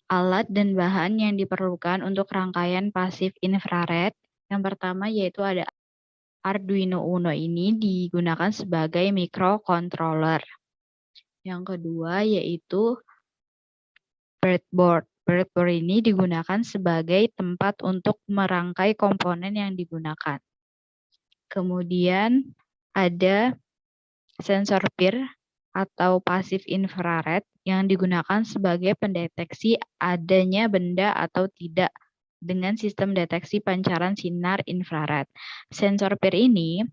alat dan bahan yang diperlukan untuk rangkaian pasif infrared. Yang pertama yaitu ada Arduino Uno, ini digunakan sebagai microcontroller. Yang kedua yaitu breadboard. Breadboard ini digunakan sebagai tempat untuk merangkai komponen yang digunakan. Kemudian ada sensor peer atau pasif infrared yang digunakan sebagai pendeteksi adanya benda atau tidak dengan sistem deteksi pancaran sinar infrared. Sensor peer ini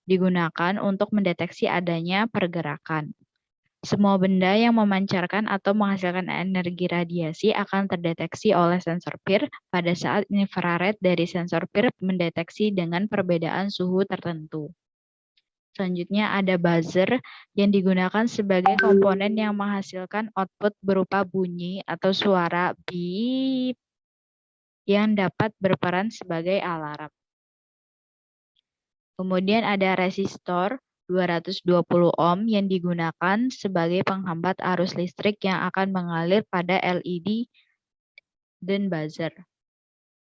digunakan untuk mendeteksi adanya pergerakan. Semua benda yang memancarkan atau menghasilkan energi radiasi akan terdeteksi oleh sensor peer pada saat infrared dari sensor peer mendeteksi dengan perbedaan suhu tertentu. Selanjutnya ada buzzer yang digunakan sebagai komponen yang menghasilkan output berupa bunyi atau suara beep yang dapat berperan sebagai alarm. Kemudian ada resistor 220 ohm yang digunakan sebagai penghambat arus listrik yang akan mengalir pada LED dan buzzer.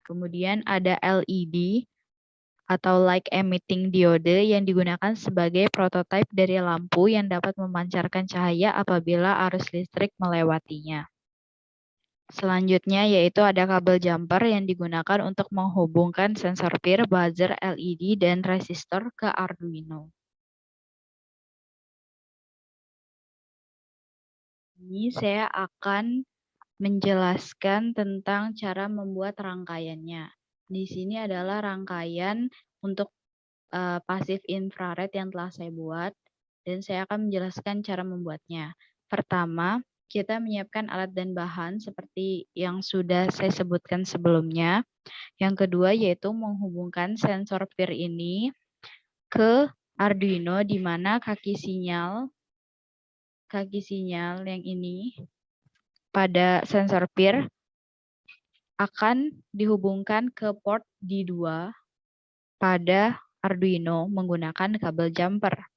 Kemudian ada LED atau light emitting diode yang digunakan sebagai prototipe dari lampu yang dapat memancarkan cahaya apabila arus listrik melewatinya. Selanjutnya yaitu ada kabel jumper yang digunakan untuk menghubungkan sensor peer, buzzer, LED, dan resistor ke Arduino. Ini saya akan menjelaskan tentang cara membuat rangkaiannya. Di sini adalah rangkaian untuk pasif infrared yang telah saya buat, dan saya akan menjelaskan cara membuatnya. Pertama, kita menyiapkan alat dan bahan seperti yang sudah saya sebutkan sebelumnya. Yang kedua yaitu menghubungkan sensor peer ini ke Arduino, di mana kaki sinyal yang ini pada sensor peer akan dihubungkan ke port D2 pada Arduino menggunakan kabel jumper.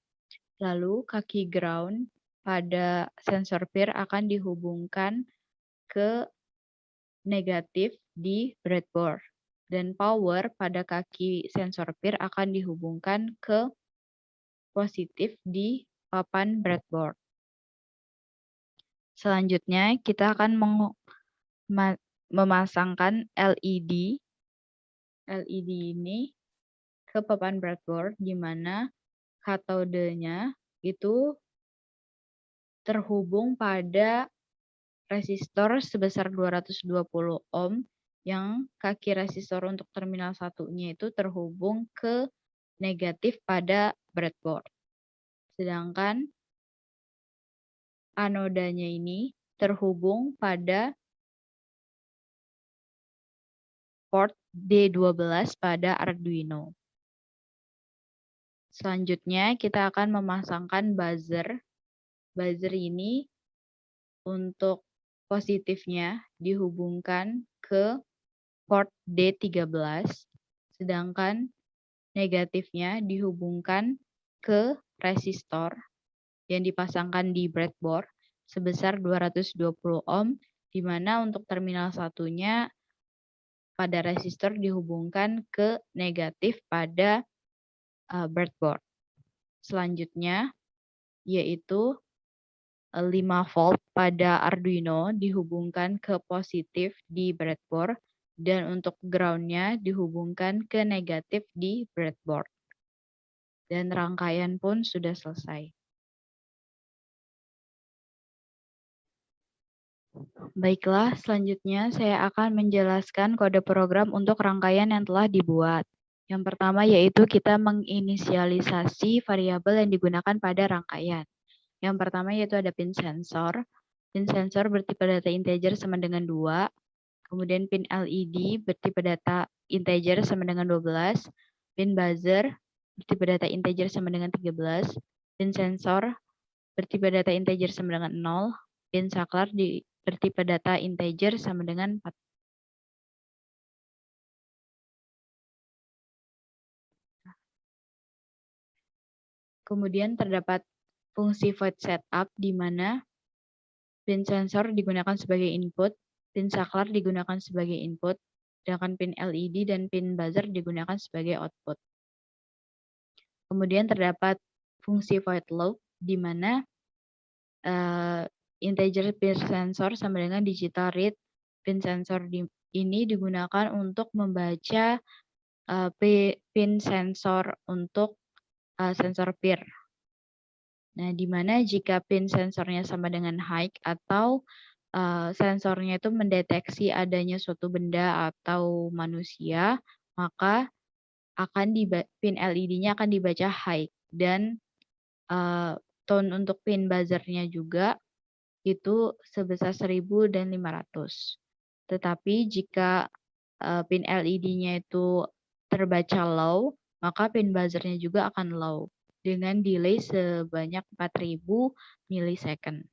Lalu kaki ground pada sensor peer akan dihubungkan ke negatif di breadboard. Dan power pada kaki sensor peer akan dihubungkan ke positif di papan breadboard. Selanjutnya kita akan memasangkan LED ini ke papan breadboard, di mana katodenya itu terhubung pada resistor sebesar 220 ohm yang kaki resistor untuk terminal satunya itu terhubung ke negatif pada breadboard. Sedangkan anodanya ini terhubung pada port D12 pada Arduino. Selanjutnya kita akan memasangkan buzzer. Buzzer ini untuk positifnya dihubungkan ke port D13, sedangkan negatifnya dihubungkan ke resistor yang dipasangkan di breadboard sebesar 220 ohm, di mana untuk terminal satunya pada resistor dihubungkan ke negatif pada breadboard. Selanjutnya yaitu 5 volt pada Arduino dihubungkan ke positif di breadboard, dan untuk ground-nya dihubungkan ke negatif di breadboard. Dan rangkaian pun sudah selesai. Baiklah, selanjutnya saya akan menjelaskan kode program untuk rangkaian yang telah dibuat. Yang pertama yaitu kita menginisialisasi variabel yang digunakan pada rangkaian. Yang pertama yaitu ada pin sensor. Pin sensor bertipe data integer sama dengan 2. Kemudian pin LED bertipe data integer sama dengan 12. Pin buzzer bertipe data integer sama dengan 13. Pin sensor bertipe data integer sama dengan 0. Pin saklar bertipe data integer sama dengan 4. Kemudian terdapat fungsi void setup, di mana pin sensor digunakan sebagai input, pin saklar digunakan sebagai input, sedangkan pin LED dan pin buzzer digunakan sebagai output. Kemudian terdapat fungsi void loop, di mana integer pin sensor sama dengan digital read pin sensor ini digunakan untuk membaca pin sensor untuk sensor PIR. Nah, di mana jika pin sensornya sama dengan high atau sensornya itu mendeteksi adanya suatu benda atau manusia, maka pin LED-nya akan dibaca high, dan tone untuk pin buzzer-nya juga itu sebesar 1500. Tetapi jika pin LED-nya itu terbaca low, maka pin buzzer-nya juga akan low dengan delay sebanyak 4000 milisecond.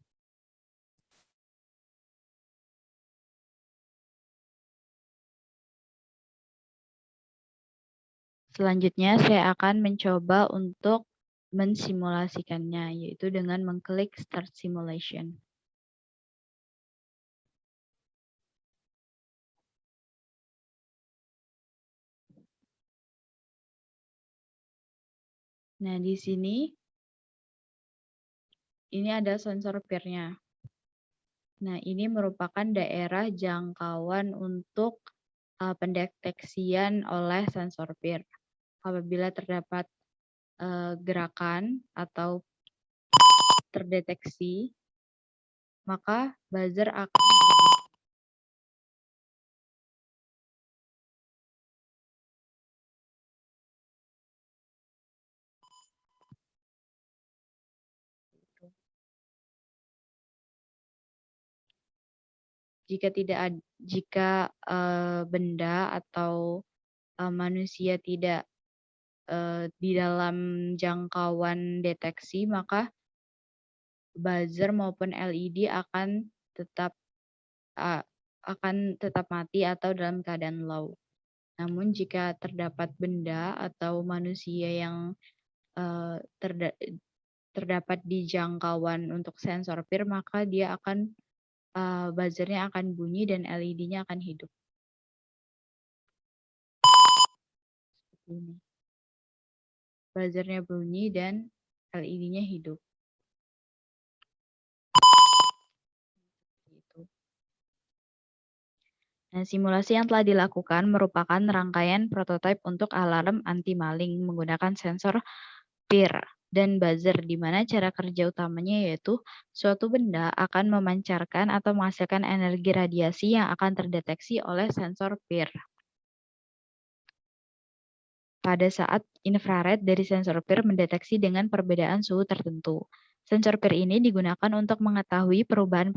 Selanjutnya saya akan mencoba untuk mensimulasikannya, yaitu dengan mengklik Start Simulation. Nah, di sini ini ada sensor PIR-nya. Nah, ini merupakan daerah jangkauan untuk pendeteksian oleh sensor PIR. Apabila terdapat gerakan atau terdeteksi, maka buzzer akan jika benda atau manusia tidak di dalam jangkauan deteksi, maka buzzer maupun LED akan tetap mati atau dalam keadaan low. Namun jika terdapat benda atau manusia yang terdapat di jangkauan untuk sensor PIR, maka dia akan buzzernya akan bunyi dan LED-nya akan hidup. Seperti ini. Buzzernya bunyi dan LED-nya hidup. Nah, simulasi yang telah dilakukan merupakan rangkaian prototipe untuk alarm anti maling menggunakan sensor PIR dan buzzer, di mana cara kerja utamanya yaitu suatu benda akan memancarkan atau menghasilkan energi radiasi yang akan terdeteksi oleh sensor PIR. Pada saat infrared dari sensor PIR mendeteksi dengan perbedaan suhu tertentu. Sensor PIR ini digunakan untuk mengetahui perubahan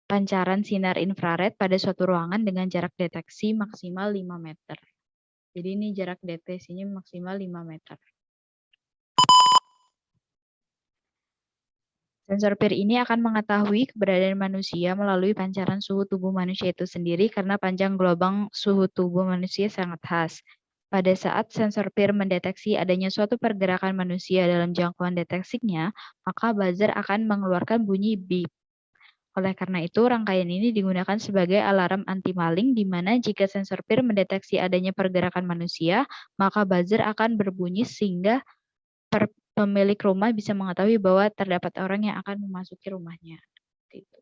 pancaran sinar infrared pada suatu ruangan dengan jarak deteksi maksimal 5 meter. Jadi ini jarak deteksinya maksimal 5 meter. Sensor PIR ini akan mengetahui keberadaan manusia melalui pancaran suhu tubuh manusia itu sendiri karena panjang gelombang suhu tubuh manusia sangat khas. Pada saat sensor PIR mendeteksi adanya suatu pergerakan manusia dalam jangkauan deteksinya, maka buzzer akan mengeluarkan bunyi beep. Oleh karena itu, rangkaian ini digunakan sebagai alarm anti maling, di mana jika sensor PIR mendeteksi adanya pergerakan manusia, maka buzzer akan berbunyi sehingga pemilik rumah bisa mengetahui bahwa terdapat orang yang akan memasuki rumahnya. Gitu.